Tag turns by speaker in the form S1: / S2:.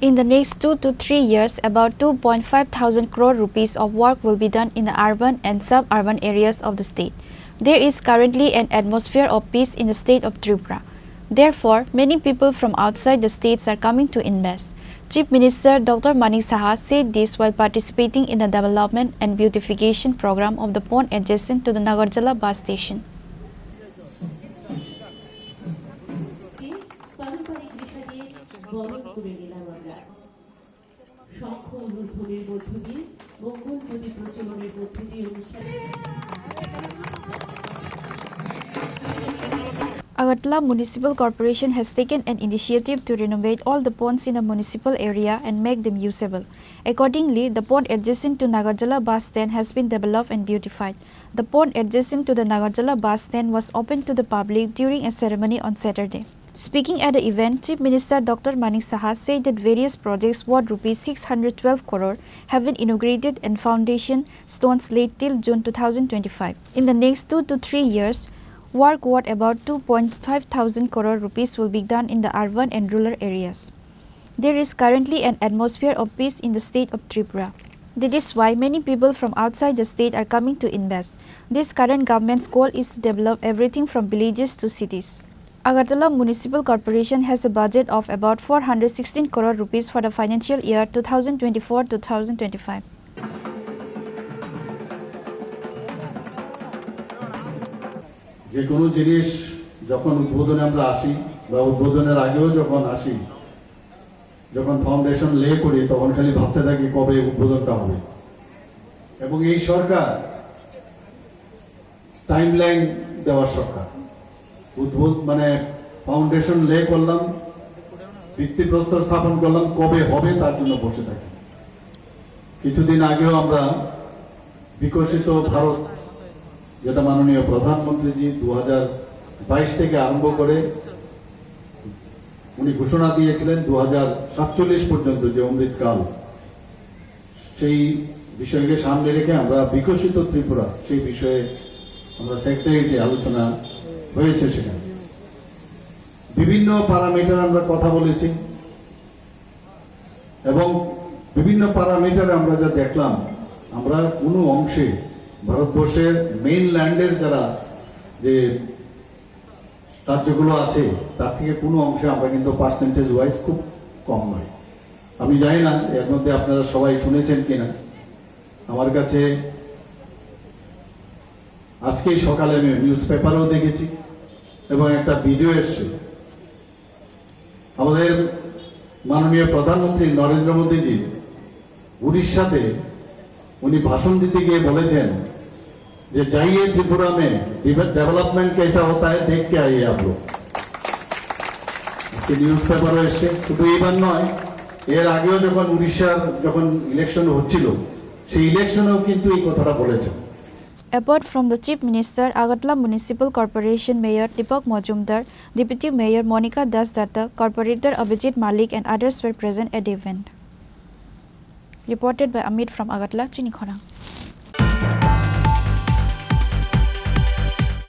S1: In the next 2 to 3 years, about 2.5 thousand crore rupees of work will be done in the urban and suburban areas of the state. There is currently an atmosphere of peace in the state of Tripura. Therefore, many people from outside the states are coming to invest. Chief Minister Dr. Manik Saha said this while participating in the development and beautification program of the pond adjacent to the Nagerjala bus station. Agartala Municipal Corporation has taken an initiative to renovate all the ponds in the municipal area and make them usable. Accordingly, the pond adjacent to Nagerjala bus stand has been developed and beautified. The pond adjacent to the Nagerjala bus stand was opened to the public during a ceremony on Saturday. Speaking at the event, Chief Minister Dr. Manik Saha said that various projects worth Rs 612 crore have been inaugurated and foundation stones laid till June 2025. In the next 2 to 3 years, work worth about 2.5 thousand crore rupees will be done in the urban and rural areas. There is currently an atmosphere of peace in the state of Tripura. That is why many people from outside the state are coming to invest. This current government's goal is to develop everything from villages to cities. Agartala Municipal Corporation has a budget of about 416 crore rupees for the financial year 2024-2025.
S2: যে কোনো জিনিস যখন উদ্বোধনে আমরা আসি বা উদ্বোধনের আগেও যখন আসি, যখন ফাউন্ডেশন লে করি তখন খালি ভাবতে থাকি কবে উদ্বোধনটা হবে। এবং এই সরকার টাইমলাইন দেওয়ার সরকার। মানে ফাউন্ডেশন লে করলাম, ভিত্তিপ্রস্তর স্থাপন করলাম, কবে হবে তার জন্য বসে থাকি। কিছুদিন আগেও আমরা বিকশিত ভারত, যেটা মাননীয় প্রধানমন্ত্রীজি 2022 থেকে আরম্ভ করে উনি ঘোষণা দিয়েছিলেন 2047 পর্যন্ত যে অমৃতকাল, সেই বিষয়কে সামনে রেখে আমরা বিকশিত ত্রিপুরা, সেই বিষয়ে আমরা সেক্রেটারিয়েটে আলোচনা হয়েছে। সেখানে বিভিন্ন প্যারামিটার আমরা কথা বলেছি এবং বিভিন্ন প্যারামিটার আমরা যা দেখলাম, আমরা কোনো অংশে ভারতবর্ষের মেইনল্যান্ডের যারা যে রাজ্যগুলো আছে তার থেকে কোনো অংশে আমরা কিন্তু পার্সেন্টেজ ওয়াইজ খুব কম নয়। আমি জানি না এর মধ্যে আপনারা সবাই শুনেছেন কিনা, আমার কাছে আজকেই সকালে আমি নিউজ পেপারেও দেখেছি এবং একটা ভিডিও এসছে। আমাদের মাননীয় প্রধানমন্ত্রী নরেন্দ্র মোদীজি উড়িষ্যাতে উনি ভাষণ দিতে গিয়ে বলেছেন যে जाइए त्रिपुरा में डेवलपमेंट कैसा होता है देख के आइए आप लोग। নিউজ পেপারও এসছে। শুধু এইবার নয়, এর আগেও যখন উড়িষ্যার যখন ইলেকশন হচ্ছিল সেই ইলেকশনেও কিন্তু এই কথাটা বলেছেন।
S1: Apart from the Chief Minister, Agartala Municipal Corporation Mayor Deepak Majumdar, Deputy Mayor Monica Dasdatta, Corporator Abhijit Malik and others were present at the event. Reported by Amit from Agartala, Chini, Khorang.